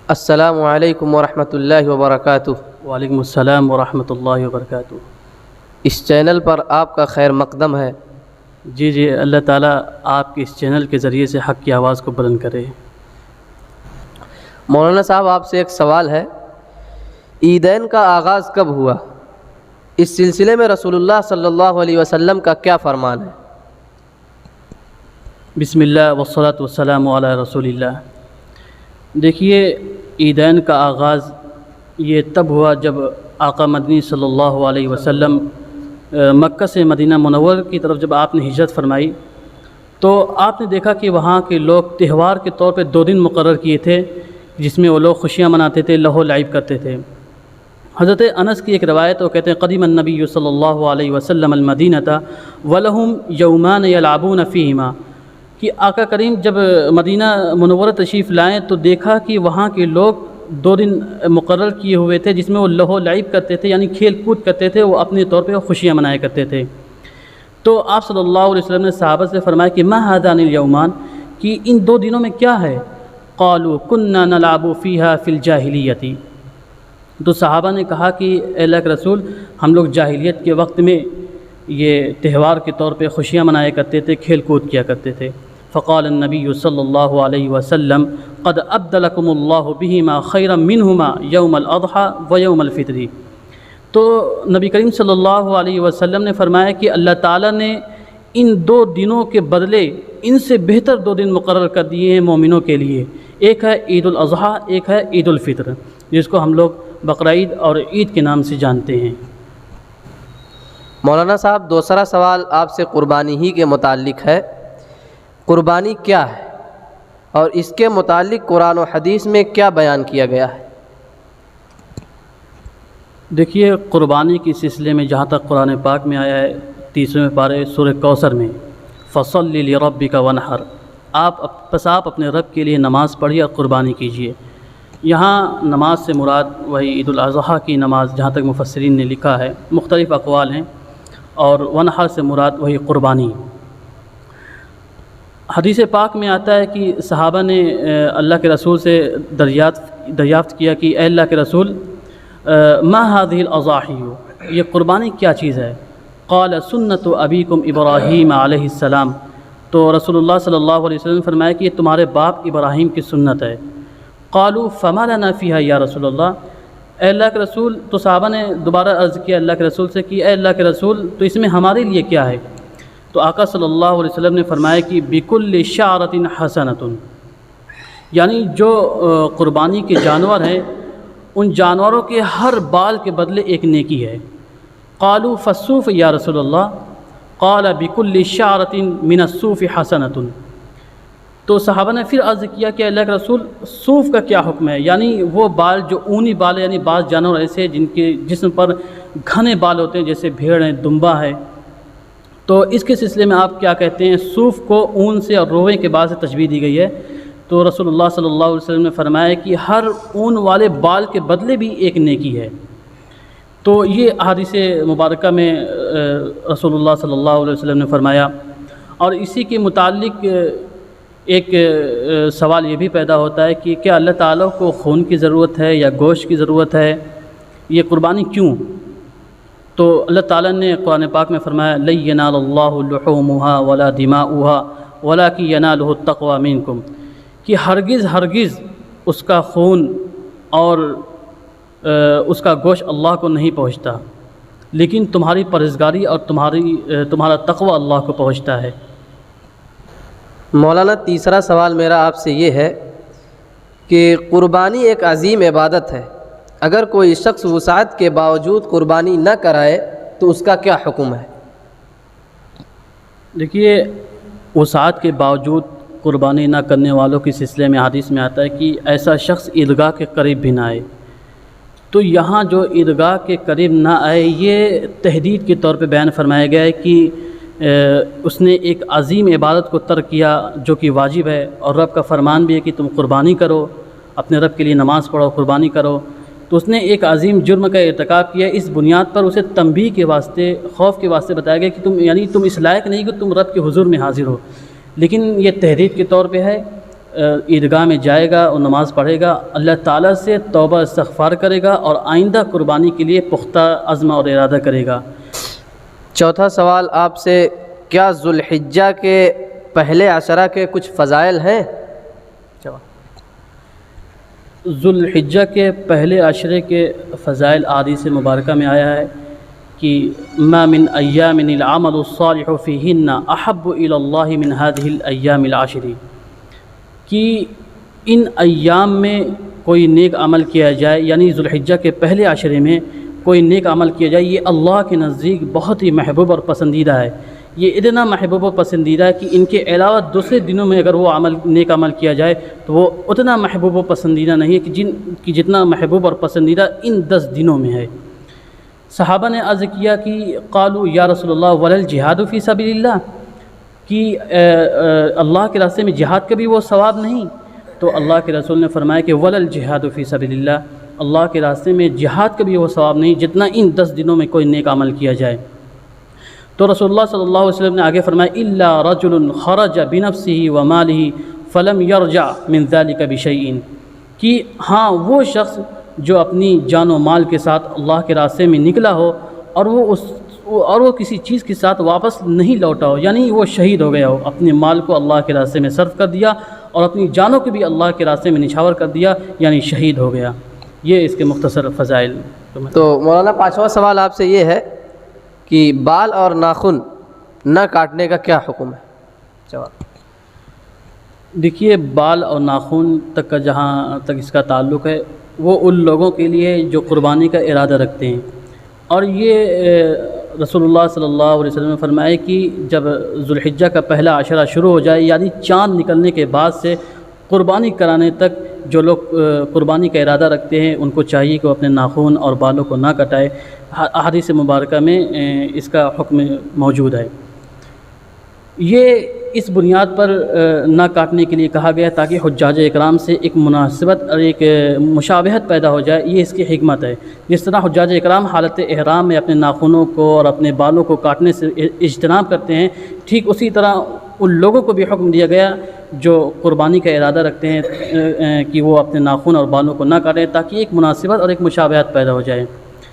السلام علیکم ورحمۃ اللہ وبرکاتہ۔ وعلیکم السلام ورحمۃ اللہ وبرکاتہ۔ اس چینل پر آپ کا خیر مقدم ہے۔ جی اللہ تعالیٰ آپ کے اس چینل کے ذریعے سے حق کی آواز کو بلند کرے۔ مولانا صاحب، آپ سے ایک سوال ہے، عیدین کا آغاز کب ہوا؟ اس سلسلے میں رسول اللہ صلی اللہ علیہ وسلم کا کیا فرمان ہے؟ بسم اللہ والصلاۃ والسلام علی رسول اللہ۔ دیکھیے، عیدین کا آغاز یہ تب ہوا جب آقا مدنی صلی اللہ علیہ وسلم مکہ سے مدینہ منور کی طرف جب آپ نے ہجرت فرمائی تو آپ نے دیکھا کہ وہاں کے لوگ تہوار کے طور پہ 2 دن مقرر کیے تھے جس میں وہ لوگ خوشیاں مناتے تھے، لہو لعب کرتے تھے۔ حضرت انس کی ایک روایت وہ کہتے ہیں، قدیم النبی صلی اللہ علیہ وسلم المدینۃ ولہم یومان یلعبون فیہما، کہ آقا کریم جب مدینہ منورہ تشریف لائیں تو دیکھا کہ وہاں کے لوگ 2 دن مقرر کیے ہوئے تھے جس میں وہ لہو لعب کرتے تھے، یعنی کھیل کود کرتے تھے، وہ اپنے طور پہ خوشیاں منایا کرتے تھے۔ تو آپ صلی اللہ علیہ وسلم نے صحابہ سے فرمایا کہ ما ھذان الیومان، کہ ان 2 دنوں میں کیا ہے؟ قالوا كنا نلعب فیہا فی الجاہلیۃ، تو صحابہ نے کہا کہ اے اللہ کے رسول، ہم لوگ جاہلیت کے وقت میں یہ تہوار کے طور پہ خوشیاں منایا کرتے تھے، کھیل کود کیا کرتے تھے۔ فقال النبی صلی اللہ علیہ وسلم قد ابدلکم اللہ بہما خیرا منہما یوم الاضحیٰ و یوم الفطر، تو نبی کریم صلی اللہ علیہ وسلم نے فرمایا کہ اللہ تعالیٰ نے ان 2 دنوں کے بدلے ان سے بہتر 2 دن مقرر کر دیے ہیں مومنوں کے لیے، ایک ہے عید الاضحیٰ، ایک ہے عید الفطر، جس کو ہم لوگ بقرعید اور عید کے نام سے جانتے ہیں۔ مولانا صاحب، دوسرا سوال آپ سے قربانی ہی کے متعلق ہے۔ قربانی کیا ہے اور اس کے متعلق قرآن و حدیث میں کیا بیان کیا گیا ہے؟ دیکھیے، قربانی کے سلسلے میں جہاں تک قرآن پاک میں آیا ہے 30ویں پارے سورہ کوثر میں، فصل لربک وانحر، آپ اپنے رب کے لیے نماز پڑھیے اور قربانی کیجیے۔ یہاں نماز سے مراد وہی عید الاضحیٰ کی نماز جہاں تک مفسرین نے لکھا ہے، مختلف اقوال ہیں، اور وانحر سے مراد وہی قربانی۔ حدیث پاک میں آتا ہے کہ صحابہ نے اللہ کے رسول سے دریافت کیا کہ اے اللہ کے رسول، ما هذه الاضاحی، یہ قربانی کیا چیز ہے؟ قال سنت ابیکم ابراہیم علیہ السلام، تو رسول اللہ صلی اللہ علیہ وسلم نے فرمایا کہ یہ تمہارے باپ ابراہیم کی سنت ہے۔ قالوا فما لنا فیہا یا رسول اللہ، اے اللہ کے رسول، تو صحابہ نے دوبارہ عرض کیا اللہ کے رسول سے کہ اے اللہ کے رسول، تو اس میں ہمارے لیے کیا ہے؟ تو آقا صلی اللہ علیہ وسلم نے فرمایا کہ بکل شعرۃ حسنۃ، یعنی جو قربانی کے جانور ہیں ان جانوروں کے ہر بال کے بدلے ایک نیکی ہے۔ قالوا فالصوف یا رسول اللہ، قال بکل شعرۃ من الصوف حسنۃ، تو صحابہ نے پھر عرض کیا کہ اللہ کے رسول، صوف کا کیا حکم ہے؟ یعنی وہ بال جو اونی بال ہے، یعنی بعض جانور ایسے جن کے جسم پر گھنے بال ہوتے ہیں، جیسے بھیڑ ہے، دمبا ہے، تو اس کے سلسلے میں آپ کیا کہتے ہیں؟ صوف کو اون سے اور روئے کے بعد سے تشبیہ دی گئی ہے۔ تو رسول اللہ صلی اللہ علیہ وسلم نے فرمایا کہ ہر اون والے بال کے بدلے بھی ایک نیکی ہے۔ تو یہ احادیث مبارکہ میں رسول اللہ صلی اللہ علیہ وسلم نے فرمایا۔ اور اسی کے متعلق ایک سوال یہ بھی پیدا ہوتا ہے کہ کیا اللہ تعالیٰ کو خون کی ضرورت ہے یا گوشت کی ضرورت ہے؟ یہ قربانی کیوں؟ تو اللہ تعالیٰ نے قرآن پاک میں فرمایا لن ینال اللہ لحومها ولا دماؤها ولکن ینالہ التقوی منکم، کہ ہرگز اس کا خون اور اس کا گوشت اللہ کو نہیں پہنچتا، لیکن تمہاری پرہیزگاری اور تمہارا تقوی اللہ کو پہنچتا ہے۔ مولانا، تیسرا سوال میرا آپ سے یہ ہے کہ قربانی ایک عظیم عبادت ہے، اگر کوئی شخص وسعت کے باوجود قربانی نہ کرائے تو اس کا کیا حکم ہے؟ دیکھیے، وسعت کے باوجود قربانی نہ کرنے والوں کے سلسلے میں حدیث میں آتا ہے کہ ایسا شخص عیدگاہ کے قریب بھی نہ آئے۔ تو یہاں جو عیدگاہ کے قریب نہ آئے، یہ تحدید کے طور پہ بیان فرمایا گیا ہے کہ اس نے ایک عظیم عبادت کو ترک کیا جو کہ واجب ہے، اور رب کا فرمان بھی ہے کہ تم قربانی کرو، اپنے رب کے لیے نماز پڑھو، قربانی کرو۔ تو اس نے ایک عظیم جرم کا ارتکاب کیا، اس بنیاد پر اسے تنبیہ کے واسطے، خوف کے واسطے بتایا گیا کہ تم اس لائق نہیں کہ تم رب کے حضور میں حاضر ہو، لیکن یہ تحدید کے طور پہ ہے عیدگاہ میں جائے گا اور نماز پڑھے گا، اللہ تعالیٰ سے توبہ استغفار کرے گا اور آئندہ قربانی کے لیے پختہ عزم اور ارادہ کرے گا۔ چوتھا سوال آپ سے، کیا ذوالحجہ کے پہلے عشرہ کے کچھ فضائل ہیں؟ ذوالحجہ کے پہلے عشرے کے فضائل احادیث مبارکہ میں آیا ہے کہ ما من ایام العمل الصالح فیہن احب الی اللہ من هذه الایام العشر، کہ ان ایام میں کوئی نیک عمل کیا جائے، یعنی ذوالحجہ کے پہلے عشرے میں کوئی نیک عمل کیا جائے، یہ اللہ کے نزدیک بہت ہی محبوب اور پسندیدہ ہے۔ یہ اتنا محبوب و پسندیدہ ہے کہ ان کے علاوہ دوسرے دنوں میں اگر وہ نیک عمل کیا جائے تو وہ اتنا محبوب و پسندیدہ نہیں ہے کہ جتنا محبوب اور پسندیدہ ان 10 دنوں میں ہے۔ صحابہ نے عرض کیا کہ قالوا یا رسول اللہ ولا الجہاد فی سبیل اللہ، کہ اللہ کے راستے میں جہاد کا بھی وہ ثواب نہیں؟ تو اللہ کے رسول نے فرمایا کہ ولا الجہاد فی سبیل اللہ، اللہ کے راستے میں جہاد کا بھی وہ ثواب نہیں جتنا ان 10 دنوں میں کوئی نیک عمل کیا جائے۔ تو رسول اللہ صلی اللہ علیہ وسلم نے آگے فرمایا الا رجل خرج بنفسه وماله فلم يرجع من ذلك بشيء، کہ ہاں وہ شخص جو اپنی جان و مال کے ساتھ اللہ کے راستے میں نکلا ہو اور وہ کسی چیز کے ساتھ واپس نہیں لوٹا ہو، یعنی وہ شہید ہو گیا ہو، اپنے مال کو اللہ کے راستے میں صرف کر دیا اور اپنی جانوں کو بھی اللہ کے راستے میں نچھاور کر دیا، یعنی شہید ہو گیا۔ یہ اس کے مختصر فضائل۔ تو مولانا پانچواں سوال آپ سے یہ ہے کہ بال اور ناخن نہ کاٹنے کا کیا حکم ہے؟ جواب۔ دیکھیے، بال اور ناخن تک کا جہاں تک اس کا تعلق ہے، وہ ان لوگوں کے لیے جو قربانی کا ارادہ رکھتے ہیں، اور یہ رسول اللہ صلی اللہ علیہ وسلم نے فرمایا کہ جب ذوالحجہ کا پہلا عشرہ شروع ہو جائے، یعنی چاند نکلنے کے بعد سے قربانی کرانے تک جو لوگ قربانی کا ارادہ رکھتے ہیں ان کو چاہیے کہ وہ اپنے ناخن اور بالوں کو نہ کٹائے۔ احادیث مبارکہ میں اس کا حکم موجود ہے۔ یہ اس بنیاد پر نہ کاٹنے کے لیے کہا گیا تاکہ حجاج اکرام سے ایک مناسبت اور ایک مشابہت پیدا ہو جائے، یہ اس کی حکمت ہے۔ جس طرح حجاج اکرام حالت احرام میں اپنے ناخنوں کو اور اپنے بالوں کو کاٹنے سے اجتناب کرتے ہیں، ٹھیک اسی طرح ان لوگوں کو بھی حکم دیا گیا جو قربانی کا ارادہ رکھتے ہیں کہ وہ اپنے ناخن اور بالوں کو نہ کاٹیں تاکہ ایک مناسبت اور ایک مشابہت پیدا ہو جائے۔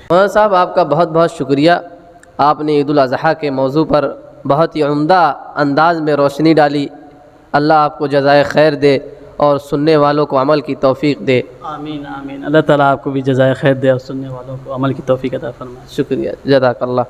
مولانا صاحب، آپ کا بہت بہت شکریہ، آپ نے عید الاضحیٰ کے موضوع پر بہت ہی عمدہ انداز میں روشنی ڈالی۔ اللہ آپ کو جزائے خیر دے اور سننے والوں کو عمل کی توفیق دے۔ آمین آمین۔ اللہ تعالیٰ آپ کو بھی جزائے خیر دے اور سننے والوں کو عمل کی توفیق عطا فرمائے۔ شکریہ، جزاک اللہ۔